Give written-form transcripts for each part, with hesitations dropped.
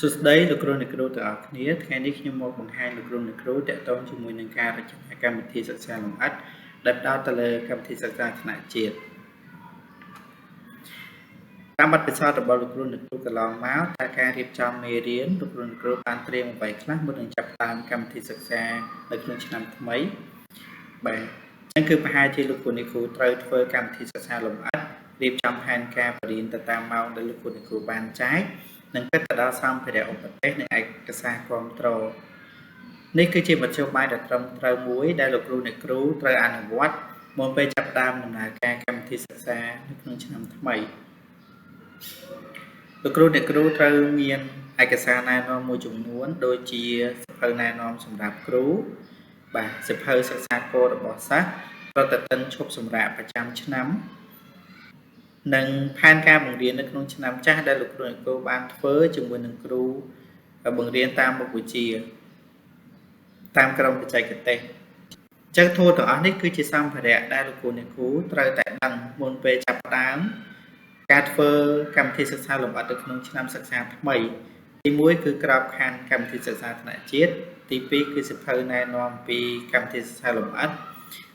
សួស្តីលោកគ្រូអ្នកគ្រូទាំងអស់គ្នាថ្ងៃនេះខ្ញុំមកបង្ហាញលោកគ្រូអ្នកគ្រូទាក់ទងជាមួយនឹងការរចនាកម្មវិធីសិក្សាលម្អិតដែលផ្ដោតទៅលើកម្មវិធីសិក្សាថ្នាក់ជាតិតាមបទពិសោធន៍របស់លោកគ្រូអ្នកគ្រូកន្លងមកតើការរៀបចំមេរៀនលោកគ្រូអ្នកគ្រូបានត្រៀមអ្វីខ្លះមុននឹងចាប់ផ្ដើមកម្មវិធីសិក្សានៅក្នុងឆ្នាំថ្មីបាទអញ្ចឹងគឺប្រហែលជាលោកគ្រូអ្នកគ្រូត្រូវធ្វើកម្មវិធីសិក្សាលម្អិតរៀបចំផែនការបរិញ្ញាបត្រទៅតាមម៉ោងដែលលោកគ្រូអ្នកគ្រូបានចែកនិងគិតទៅដល់សម្ភារៈឧបទេសនិងឯកសារគាំទ្រនេះគឺជាមធ្យោបាយដ៏ត្រឹមត្រូវមួយដែលលោកគ្រូអ្នកគ្រូត្រូវអនុវត្តមុនពេលចាប់ផ្ដើមដំណើរការកម្មវិធីសិក្សានៅក្នុងឆ្នាំថ្មីលោកគ្រូអ្នកគ្រូត្រូវមានឯកសារណែនាំមួយចំនួនដូចជាសៀវភៅណែនាំសម្រាប់គ្រូបាទសៀវភៅសិក្សាគោលរបស់សិស្សប្រតិទិនឈប់សម្រាកប្រចាំឆ្នាំនិងផែនការបង្រៀននៅក្នុងឆ្នាំចាស់ដែលលោកគ្រូអ្នកគ្រូបានធ្វើជាមួយនឹងគ្រូបង្រៀនតាមមុខវិជ្ជាតាមក្រុមបច្ចេកទេសអញ្ចឹងធូរទាំងអស់នេះគឺជាសម្ភារៈដែលលោកគ្រូអ្នកគ្រូត្រូវតែដឹងមុនពេលចាប់ផ្ដើមការធ្វើកម្មវិធីសិក្សាលម្អិតនៅក្នុងឆ្នាំសិក្សាថ្មីទី1គឺក្របខ័ណ្ឌកម្មវិធីសិក្សាថ្នាក់ជាតិទី2គឺសៀវភៅណែនាំពីកម្មវិធីសិក្សាលម្អិត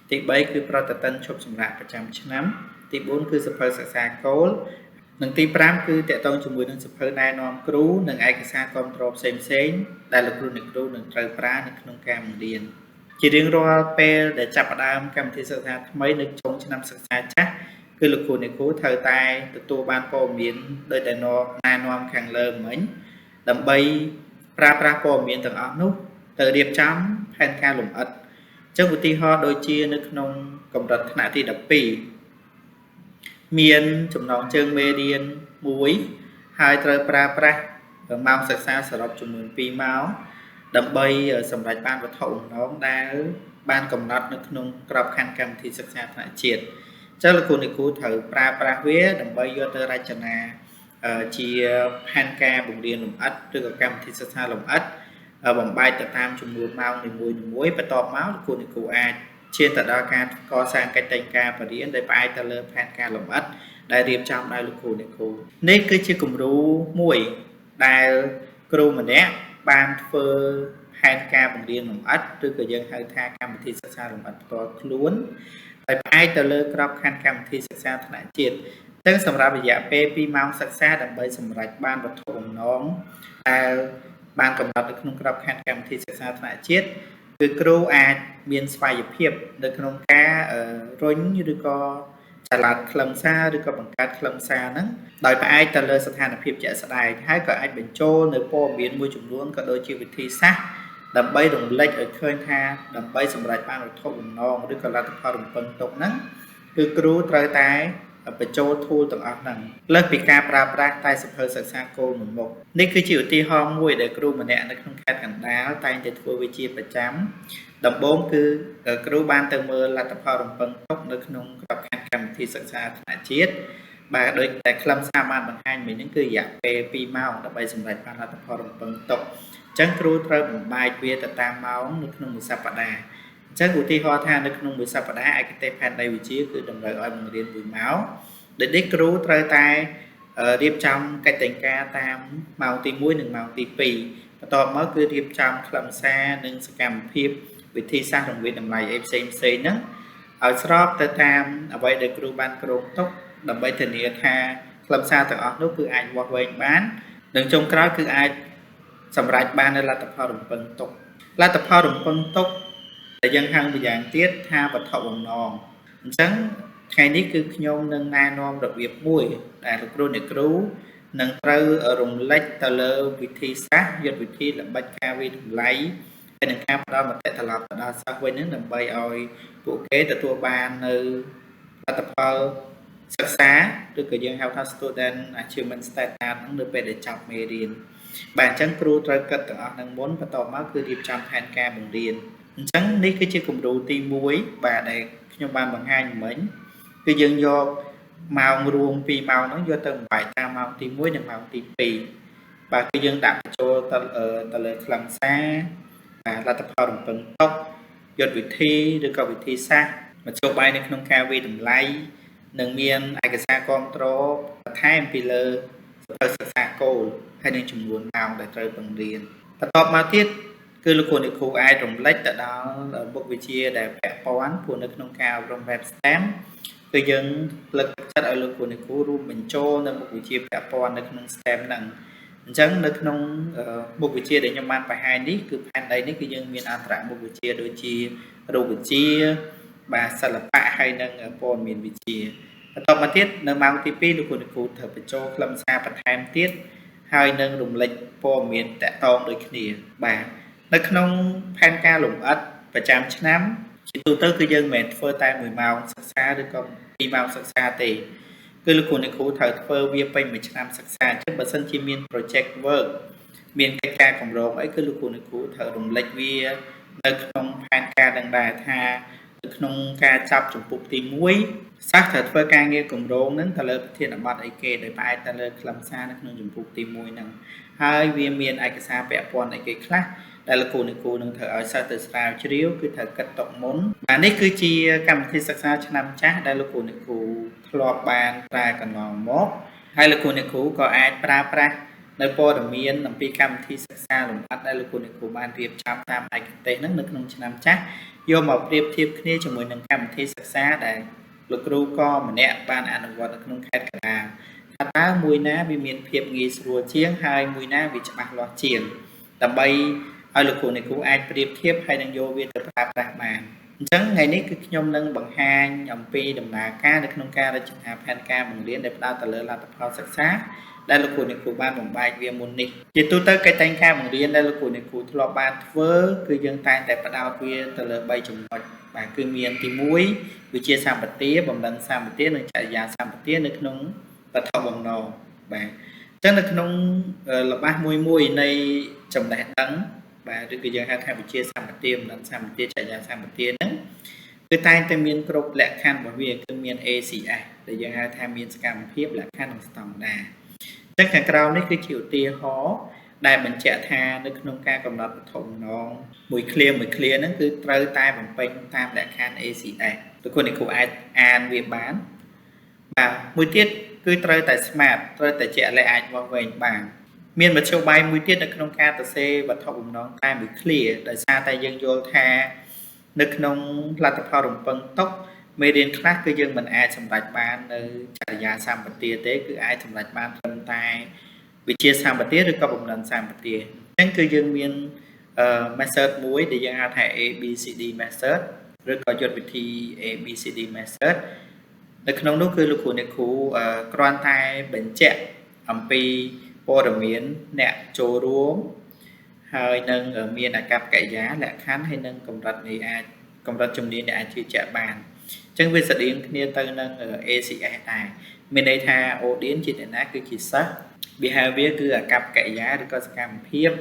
ទី3គឺប្រតិទិនឈប់សម្រាកប្រចាំឆ្នាំទី4គឺសៀវភៅសិក្សាគោលនិងទី5គឺតកតងជាមួយនឹងសៀវភៅណែនាំគ្រូនិងឯកសារគាំទ្រផ្សេងៗដែលលោកគ្រូអ្នកគ្រូនឹងត្រូវប្រើនៅក្នុងការបង្រៀនជារៀងរាល់ពេលដែលចាប់ផ្ដើមកម្មវិធីសិក្សាថ្មីនៅចុងឆ្នាំសិក្សាចាស់គឺលោកគ្រូអ្នកគ្រូត្រូវតែទទួលបានព័ត៌មានដោយតែណែនាំខាងលើមិញដើម្បីប្រើប្រាស់ព័ត៌មានទាំងអស់នោះទៅរៀបចំផែនការលម្អិតអញ្ចឹងឧទាហរណ៍ដូចជានៅក្នុងកម្រិតថ្នាក់ទី12មានចំណងជើងមេរៀន1ហើយត្រូវប្រើប្រាស់ម៉ោងសិក្សាសរុបចំនួន2ម៉ោងដើម្បីសម្រេចបានវត្ថុបំណងដែលបានកំណត់នៅក្នុងក្របខ័ណ្ឌកម្មវិធីសិក្សាថ្នាក់ជាតិអញ្ចឹងលោកគ្រូអ្នកគ្រូត្រូវប្រើប្រាស់វាដើម្បីយកទៅរចនាជាផែនការបង្រៀនលម្អិតឬក៏កម្មវិធីសិក្សាលម្អិតបំបែកទៅតាមចំនួនម៉ោងនីមួយៗបន្ទាប់មកលោកគ្រូអ្នកគ្រូអាចឈានទៅដល់ការកសាងកិច្ចតែងការបរិញ្ញាដែលផ្អែកទៅលើផែនការលម្អិតដែលរៀបចំដោយលោកគ្រូអ្នកគ្រូនេះគឺជាគំរូមួយដែលគ្រូម្នាក់បានធ្វើផែនការបង្រៀនលម្អិតឬក៏យើងហៅថាកម្មវិធីសិក្សាលម្អិតផ្ទាល់ខ្លួនហើយផ្អែកទៅលើក្របខ័ណ្ឌកម្មវិធីសិក្សាថ្នាក់ជាតិទាំងសម្រាប់រយៈពេល2ម៉ោងសិក្សាដើម្បីសម្រេចបានវត្ថុបំណងដែលបានកំណត់នៅក្នុងក្របខ័ណ្ឌកម្មវិធីសិក្សាថ្នាក់ជាតិគឺគ្រូអាចមានស្វ័យភាពនៅក្នុងការរុញឬក៏ចល័តខ្លឹមសារឬក៏បង្កើតខ្លឹមសារហ្នឹងដោយផ្អែកទៅលើស្ថានភាពជាក់ស្ដែងហើយក៏អាចបញ្ចូលនៅព័ត៌មានមួយចំនួនក៏ដូចជាវិធីសាស្ត្រដើម្បីរំលេចឲ្យឃើញថាដើម្បីសម្រេចបានវត្ថុបំណងឬក៏លទ្ធផលរំពឹងទុកហ្នឹងគឺគ្រូត្រូវតែបញ្ចូល tool ទាំងអស់ហ្នឹងលើសពីការប្រើប្រាស់តែសៀវភៅសិក្សាគោលមួយមុខនេះគឺជាឧទាហរណ៍មួយដែលគ្រូម្នាក់នៅក្នុងខេត្តកណ្ដាលតែងតែធ្វើវាជាប្រចាំដំបូងគឺគ្រូបានទៅមើលលទ្ធផលរំពឹងទុកនៅក្នុងក្របខ័ណ្ឌកម្មវិធីសិក្សាថ្នាក់ជាតិបាទដោយតែខ្លឹមសារបានបង្ហាញមិញហ្នឹងគឺរយៈពេល2ម៉ោងដើម្បីសម្រេចបានលទ្ធផលរំពឹងទុកអញ្ចឹងគ្រូត្រូវបំបែកវាទៅតាមម៉ោងនៅក្នុងមួយសប្តាហ៍អញ្ចឹងឧទាហរណ៍ថានៅក្នុងមួយសប្តាហ៍ឯកទេសផែនដីវិទ្យាគឺតម្រូវឲ្យបង្រៀន1ម៉ោងដូចនេះគ្រូត្រូវតែរៀបចំកិច្ចតែងការតាមម៉ោងទី1និងម៉ោងទី2បន្ទាប់មកគឺរៀបចំខ្លឹមសារនិងសកម្មភាពវិធីសាស្ត្ររង្វាយតម្លៃផ្សេងហ្នឹងឲ្យស្របទៅតាមអ្វីដែលគ្រូបានគ្រោងទុកដើម្បីធានាថាខ្លឹមសារទាំងអស់នោះគឺអាចវាស់វែងបាននិងចុងក្រោយគឺអាចសម្រេចបាននូវលទ្ធផលរំពឹងទុកលទ្ធផលរំពឹងទុកដែលយើងហៅម្យ៉ាងទៀតថាវត្ថុបំណងអញ្ចឹងថ្ងៃនេះគឺខ្ញុំនឹងណែនាំរបៀបមួយដែលលោកគ្រូអ្នកគ្រូនឹងត្រូវរំលេចទៅលើវិធីសាស្ត្រយុទ្ធវិធីល្បិចការវិតម្លៃហើយនឹងការផ្ដល់មតិត្រឡប់ទៅដល់សិស្សវិញនឹងដើម្បីឲ្យពួកគេទទួលបាននៅលទ្ធផលសិក្សាឬក៏យើងហៅថា student achievement status នឹងនៅពេលដែលចប់មេរៀនបាទអញ្ចឹងគ្រូត្រូវគិតទាំងអស់នឹងមុនបន្ទាប់មកគឺរៀបចំផែនការបង្រៀនអញ្ចឹងនេះគឺជាគំរូទី1បាទដែលខ្ញុំបានបង្ហាញមិញគឺយើងយកម៉ោងរួម2ម៉ោងហ្នឹងយកទៅបំបែកតាមម៉ោងទី1និងម៉ោងទី2បាទគឺយើងដាក់បញ្ចូលទៅលើខ្លឹមសារបាទលទ្ធផលរំពឹងទុកយុទ្ធវិធីឬក៏វិធីសាស្ត្រមធ្យោបាយនៅក្នុងការវិតម្លៃនិងមានឯកសារគាំទ្របន្ថែមពីលើស សិក្សាគោលហើយនឹងចំនួនម៉ោងដែលត្រូវបង្រៀនបន្ទាប់មកទៀតគឺលោកគ្រូអាចរំលេចទៅដល់មុខវិជ្ជាដែលពាក់ព័ន្ធព្រោះនៅក្នុងការអប់រំ Web STEM គឺយើងលើកទឹកចិត្តឲ្យលោកគ្រូរួមបញ្ចូលនៅមុខវិជ្ជាពាក់ព័ន្ធនៅក្នុង STEM ហ្នឹងអញ្ចឹងនៅក្នុងមុខវិជ្ជាដែលខ្ញុំបានបង្ហាញនេះគឺផែនដីនេះគឺយើងមានអន្តរមុខវិជ្ជាដូចជារូបវិទ្យាបាទសិល្បៈហើយនិងព័ត៌មានវិទ្យាបន្តមកទៀតនៅម៉ោងទី2លោកគ្រូត្រូវបញ្ចូលខ្លឹមសារបន្ថែមទៀតហើយនឹងរំលេចព័ត៌មានតាក់ទងដូចគ្នាបាទនៅក្នុងផែនការលម្អិតប្រចាំឆ្នាំជាទូទៅគឺយើងមិនមែនធ្វើតែ1ម៉ោងសិក្សាឬក៏2ម៉ោងសិក្សាទេគឺលោកគ្រូត្រូវធ្វើវាពេញមួយឆ្នាំសិក្សាអញ្ចឹងបើសិនជាមាន project work មានកិច្ចការកម្រងអីគឺលោកគ្រូត្រូវរំលេចវានៅក្នុងផែនការនឹងដែរថានៅក្នុងការចាប់ចំពុកទី1សិស្សត្រូវធ្វើការងារកម្រងហ្នឹងទៅលើប្រធានបទអីគេដោយផ្អែកទៅលើខ្លឹមសារនៅក្នុងចំពុកទី1ហ្នឹងហើយវាមានឯកសារពាក់ព័ន្ធអីគេខ្លះដែលលោកគ្រូនឹងត្រូវឲ្យសិស្សទៅស្រាវជ្រាវគឺត្រូវគិតទុកមុនបាទនេះគឺជាកម្មវិធីសិក្សាឆ្នាំចាស់ដែលលោកគ្រូធ្លាប់បានប្រើកន្លងមកហើយលោកគ្រូក៏អាចប្រើប្រាស់នៅព័ត៌មានអំពីកម្មវិធីសិក្សាលម្អិតដែលលោកគ្រូបានរៀបចំតាមឯកទេសហ្នឹងនៅក្នុងឆ្នាំចាស់យកមកប្រៀបធៀបគ្នាជាមួយនឹងកម្មវិធីសិក្សាដែលលោកគ្រូក៏ម្នាក់បានអនុវត្តនៅក្នុងខេត្តកណ្ដាលថាតើមួយណាវាមានភាពងាយស្រួលជាងហើយមួយណាវាច្បាស់លាស់ជាងដើម្បីឲ្យលោកគ្រូអាចប្រៀបធៀបហើយនឹងយកវាទៅប្រើប្រាស់បានអញ្ចឹងថ្ងៃនេះគឺខ្ញុំនឹងបង្ហាញអំពីដំណើរការនៅក្នុងការរចនាផែនការបង្រៀនដែលផ្ដោតទៅលើលទ្ធផលសិក្សាដែលលោកគ្រូបានបំបែកវាមុននេះជាទូទៅកិច្ចតែងការបង្រៀនដែលលោកគ្រូធ្លាប់បានធ្វើគឺយើងតែងតែផ្ដោតវាទៅលើ3ចំណុចបាទគឺមានទី1វិជ្ជាសម្បទាបំណិនសម្បទានិងចរិយាសម្បទានៅក្នុងបឋមបំណងបាទអញ្ចឹងនៅក្នុងល្បះមួយនៃចំណេះដឹងបាទឬក៏យើងហៅថាវិជ្ជាសម្បទាបំណិនសម្បទាចរិយាសម្បទាហ្នឹងគឺតែងតែមានគ្រប់លក្ខខណ្ឌរបស់វាគឺមាន ACS ដែលយើងហៅថាមានសកម្មភាពលក្ខខណ្ឌនិងស្តង់ដារអញ្ចឹងខាងក្រោមនេះគឺជាឧទាហរណ៍ដែលបញ្ជាក់ថានៅក្នុងការកំណត់បឋមបំណងមួយឃ្លាហ្នឹងគឺត្រូវតែបំពេញតាមលក្ខខណ្ឌ ACS លោកគ្រូអាចអានវាបានបាទមួយទៀតគឺត្រូវតែ smart ត្រូវតែជាក់លាក់អាចវាស់វែងបានមានមធ្យោបាយមួយទៀតនៅក្នុងការសរសេរវត្ថុបំណងតែមួយឃ្លាដោយសារតែយើងយល់ថានៅក្នុងលទ្ធផលរំពឹងទុកមេរៀនខ្លះគឺយើងមិនអាចសម្រេចបាននៅចរិយាសម្បទាទេគឺអាចសម្រេចបានត្រឹមតែវិជ្ជាសម្បទាឬក៏បំណិនសម្បទាអញ្ចឹងគឺយើងមានmethod មួយដែលយើងហៅថា ABCD method ឬក៏យុទ្ធវិធី ABCD method នៅក្នុងនោះគឺលោកគ្រូគ្រាន់តែបញ្ជាក់អំពីព័ត៌មានអ្នកចូលរួមហើយនឹងមានអាកប្បកិរិយាលក្ខខណ្ឌហើយនឹងកម្រិតជំនាញដែលអាចជឿជាក់បានអញ្ចឹងវាស្តៀងគ្នាទៅនឹង ACS ដែរមានន័យថា audience ជាអ្នកណាគឺជាសិស្ស behavior គឺអាកប្បកិរិយាឬក៏សកម្មភាព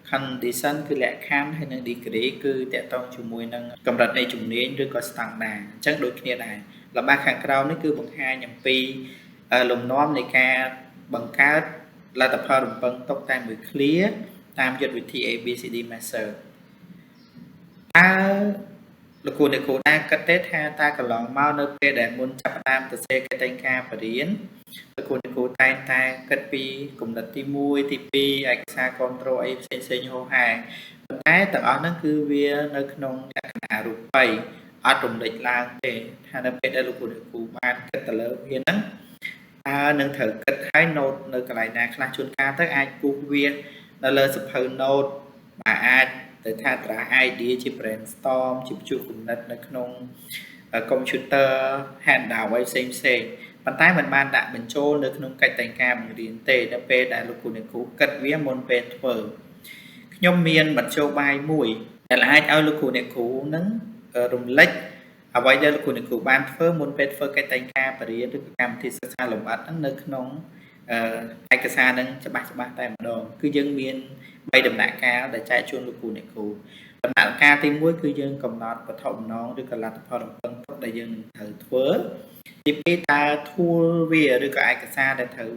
condition គឺលក្ខខណ្ឌហើយនឹង degree គឺតកតងជាមួយនឹងកម្រិតនៃជំនាញឬក៏ស្តង់ដារអញ្ចឹងដូចគ្នាដែរល្បះខាងក្រោមនេះគឺបង្ហាញអំពីលំនាំនៃការបង្កើតលទ្ធផលរំពឹងទុកតែមួយឃ្លាតាមយុទ្ធវិធី ABCD method តើលោកគ្រូដែរគិតទេថាតើកន្លងមកនៅពេលដែលមុនចាប់ផ្ដើមទៅសេកិច្ចតែងការបរៀនលោកគ្រូតែងតែគិតពីគំនិតទី1ទី2ឯកសារគ្រប់គ្រងអីផ្សេងហោហែប៉ុន្តែទាំងអស់ហ្នឹងគឺវានៅក្នុងលក្ខណៈរូបិយអត់រំលេចឡើងទេថានៅពេលដែលលោកគ្រូបានគិតទៅលើវាហ្នឹងតើនឹងត្រូវគិតឲ្យ note នៅកន្លែងណាខ្លះជួនកាលទៅអាចគូសវានៅលើសៀវភៅ note បាទអាចទៅថាត្រាស់ idea ជា brainstorm ជាព្យុះគំនិតនៅក្នុង computer handout អីផ្សេងប៉ុន្តែมันបានដាក់បញ្ចូលនៅក្នុងកិច្ចតែងការបង្រៀនទេនៅពេលដែលលោកគ្រូគិតវាមុនពេលធ្វើខ្ញុំមានមធ្យោបាយមួយដែលអាចឲ្យលោកគ្រូនឹងរំលេចអ្វីដែលលោកគ្រូបានធ្វើមុនពេលធ្វើកិច្ចតែងការបរៀនឬកម្មវិធីសិក្សាលម្អិតហ្នឹងនៅក្នុងឯកសារហ្នឹងច្បាស់តែម្ដងគឺយើងមាន3ដំណាក់កាលដែលចែកជូនលោកគ្រូដំណាក់កាលទី1គឺយើងកំណត់វត្ថុបំណងឬក៏លទ្ធផលរំពឹងទុកដែលយើងនឹងត្រូវធ្វើទី2តើ tool វាឬក៏ឯកសារដែលត្រូវ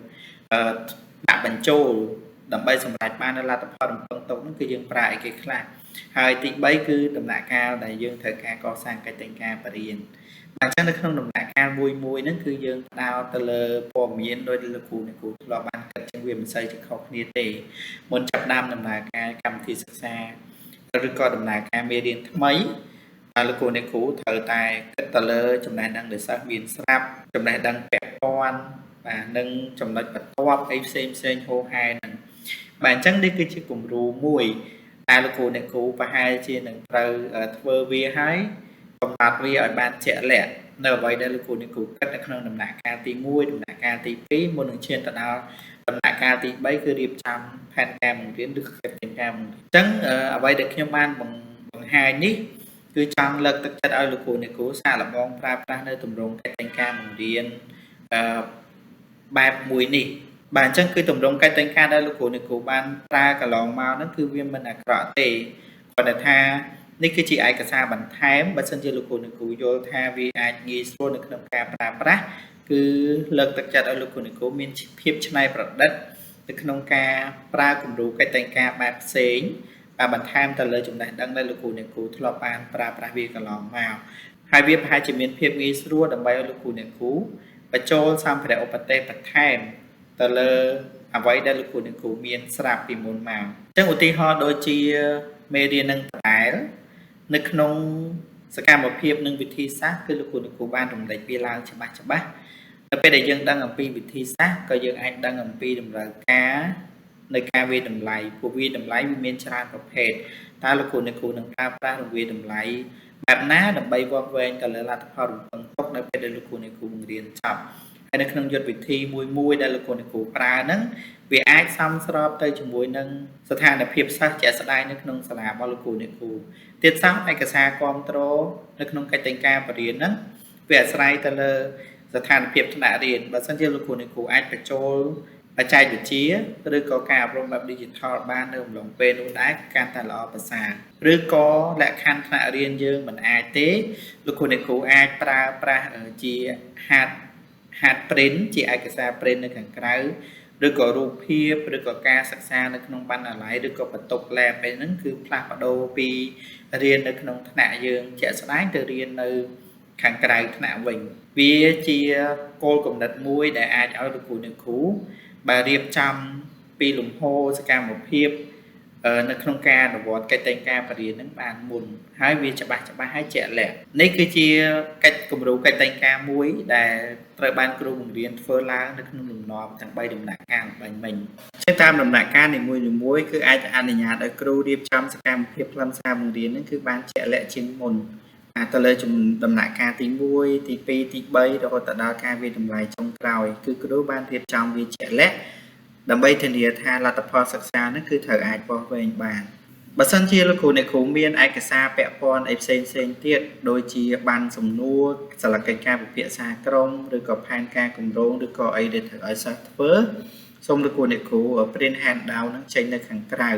ដាក់បញ្ចូលដើម្បីសម្រេចបាននូវលទ្ធផលរំពឹង តុកនោះគឺយើងប្រើអីគេខ្លះហើយទី3គឺដំណាក់កាលដែលយើងត្រូវការកសាងកិច្ចតែងការបរិញ្ញាអញ្ចឹងនៅក្នុងដំណាក់កាលមួយហ្នឹងគឺយើងផ្ដោតទៅលើព័ត៌មានដោយលោកគ្រូអ្នកគ្រូធ្លាប់បានគិតចឹងវាមិនសូវជាខុសគ្នាទេមុនចាប់ផ្ដើមដំណើរការកម្មវិធីសិក្សាឬក៏ដំណើរការមេរៀនថ្មីលោកគ្រូអ្នកគ្រូត្រូវតែគិតទៅលើចំណេះដឹងដែលសិស្សមានស្រាប់ចំណេះដឹងពាក់ព័ន្ធបាទនិងចំណុចបន្ទាប់អីផ្សេងហូរហែហ្នឹងបាទអញ្ចឹងនេះគឺជាគំរូមួយតែលោកគ្រូអ្នកគ្រូប្រហែលជានឹងត្រូវធ្វើវាហើយកំណត់វាឲ្យបានជាក់លាក់នៅអ្វីដែលលោកគ្រូអ្នកគ្រូគិតនៅក្នុងដំណាក់កាលទី1ដំណាក់កាលទី2មុននឹងឈានទៅដល់ដំណាក់កាលទី3គឺរៀបចំផែនការបង្រៀនឬកិច្ចតែងការបង្រៀនអញ្ចឹងអ្វីដែលខ្ញុំបានបង្ហាញនេះគឺចង់លើកទឹកចិត្តឲ្យលោកគ្រូអ្នកគ្រូសាកល្បងប្រើប្រាស់នៅទម្រង់កិច្ចតែងការបង្រៀនបែបមួយនេះបាទអញ្ចឹងគឺទម្រង់កិច្ចតែងការដែលលោកគ្រូអ្នកគ្រូបានប្រើកន្លងមកហ្នឹងគឺវាមិនអាក្រក់ទេគាត់ថានេះគឺជាឯកសារបន្ថែមបើសិនជាលោកគ្រូអ្នកគ្រូយល់ថាវាអាចងាយស្រួលនៅក្នុងការប្រើប្រាស់គឺលើកទឹកចិត្តឲ្យលោកគ្រូអ្នកគ្រូមានភាពច្នៃប្រឌិតនៅក្នុងការប្រើគំរូកិច្ចតែងការបែបផ្សេងបាទបន្ថែមទៅលើចំណេះដឹងដែលលោកគ្រូអ្នកគ្រូធ្លាប់បានប្រើប្រាស់វាកន្លងមកហើយវាប្រហែលជាមានភាពងាយស្រួលដើម្បីឲ្យលោកគ្រូអ្នកគ្រូបញ្ចូលសម្ភារៈឧបទេសបន្ថែមទៅលើអ្វីដែលលោកគ្រូអ្នកគ្រូមានស្រាប់ពីមុនមកអញ្ចឹងឧទាហរណ៍ដូចជាមេរៀននឹងដែលនៅក្នុងសកម្មភាពនិងវិធីសាស្ត្រគឺលោកគ្រូអ្នកគ្រូបានរំលេចវាឡើងច្បាស់នៅពេលដែលយើងដឹងអំពីវិធីសាស្ត្រក៏យើងអាចដឹងអំពីតម្រូវការនៃការវិតម្លៃពួកវិតម្លៃវាមានច្រើនប្រភេទតើលោកគ្រូអ្នកគ្រូនឹងប្រើប្រាស់វិតម្លៃបែបណាដើម្បីវាស់វែងទៅលើលទ្ធផលរំពឹងទុកនៅពេលដែលលោកគ្រូអ្នកគ្រូបង្រៀនចប់ហើយនៅក្នុងយុទ្ធវិធីមួយដែលលោកគ្រូអ្នកគ្រូប្រើហ្នឹងវាអាចសមស្របទៅជាមួយនឹងស្ថានភាពសិស្សជាក់ស្ដែងនៅក្នុងសាលារបស់លោកគ្រូអ្នកគ្រូទៀតសោះឯកសារគាំទ្រនៅក្នុងកិច្ចតែងការបរិញ្ញាហ្នឹងវាអាស្រ័យទៅលើស្ថានភាពថ្នាក់រៀនបើសិនជាលោកគ្រូអ្នកគ្រូអាចបញ្ចូលបច្ចេកវិទ្យាឬក៏ការអប់រំបែប digital បាននៅអំឡុងពេលនោះដែរកាន់តែល្អប្រសើរឬក៏លក្ខខណ្ឌថ្នាក់រៀនយើងមិនអាចទេលោកគ្រូអ្នកគ្រូអាចប្រើប្រាស់ជា hard print ជាឯកសារ print នៅខាងក្រៅឬក៏រូបភាពឬក៏ការសិក្សានៅក្នុងបណ្ណាល័យឬក៏បន្ទប់ lab ឯហ្នឹងគឺផ្លាស់ប្ដូរពីរៀននៅក្នុងថ្នាក់យើងជាក់ស្ដែងទៅរៀននៅខាងក្រៅថ្នាក់វិញវាជាគោលគំនិតមួយដែលអាចឲ្យលោកគ្រូអ្នកគ្រូបើរៀបចំពីលំហសកម្មភាពនៅក្នុងការអនុវត្តកិច្ចតែងការបរិញ្ញានឹងបានមុនហើយវាច្បាស់ហើយជាក់លាក់នេះគឺជាកិច្ចគំរូកិច្ចតែងការមួយដែលត្រូវបានគ្រូបង្រៀនធ្វើឡើងនៅក្នុងលំនាំទាំង3ដំណាក់កាលបាញ់មិញចឹងតាមដំណាក់កាលនីមួយគឺអាចអនុញ្ញាតឲ្យគ្រូរៀបចំសកម្មភាពខ្លឹមសារបង្រៀននឹងគឺបានជាក់លាក់ជាងមុនទៅលើដំណាក់កាលទី1ទី2ទី3រហូតដល់ការវិតម្លៃចុងក្រោយគឺគ្រូបានរៀបចំវាជាក់លាក់ដើម្បីធានាថាលទ្ធផលសិក្សានេះគឺត្រូវអាចបោះវែងបានបើសិនជាលោកគ្រូអ្នកគ្រូមានឯកសារពាក់ព័ន្ធអីផ្សេងទៀតដូចជាបានសំណួរសាលកិច្ចការពិភាក្សាក្រុមឬក៏ផែនការគម្រោងឬក៏អីដែលត្រូវឲ្យសិស្សធ្វើសូមលោកគ្រូអ្នកគ្រូ print handout នឹងចេញនៅខាងក្រៅ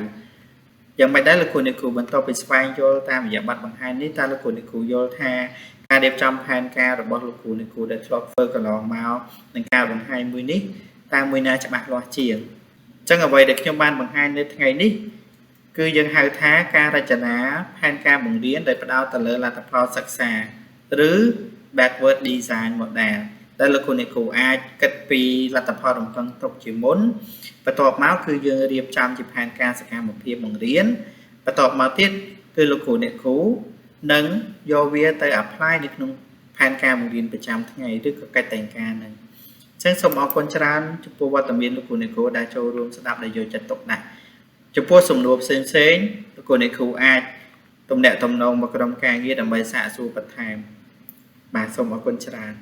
យ៉ាងម៉េចដែរលោកគ្រូអ្នកគ្រូបន្ទាប់ពីស្វែងយល់តាមរយៈបទបង្ហាញនេះតើលោកគ្រូអ្នកគ្រូយល់ថាការរៀបចំផែនការរបស់លោកគ្រូអ្នកគ្រូដែលធ្លាប់ធ្វើកន្លងមកនឹងការបង្ហាញមួយនេះតាមមួយណាច្បាស់លាស់ជាងអញ្ចឹងអ្វីដែលខ្ញុំបានបង្ហាញនៅថ្ងៃនេះគឺយើងហៅថាការរចនាផែនការបង្រៀនដែលផ្ដោតទៅលើលទ្ធផលសិក្សាឬ backward design model ដែលលោកគ្រូអ្នកគ្រូអាចគិតពីលទ្ធផលរំពឹងទុកជាមុនបន្ទាប់មកគឺយើងរៀបចំជាផែនការសកម្មភាពបង្រៀនបន្ទាប់មកទៀតគឺលោកគ្រូអ្នកគ្រូនឹងយកវាទៅ apply នៅក្នុងផែនការបង្រៀនប្រចាំថ្ងៃឬក៏កិច្ចតែងការនឹងចឹងសូមអរគុណច្រើនចំពោះវត្តមានលោកគ្រូអ្នកគ្រូដែលចូលរួមស្ដាប់ដោយយកចិត្តទុកដាក់ចំពោះសំណួរផ្សេងលោកគ្រូអ្នកគ្រូអាចទំនាក់ទំនងមកក្រុមការងារដើម្បីសាកសួរបន្ថែមបាទសូមអរគុណច្រើន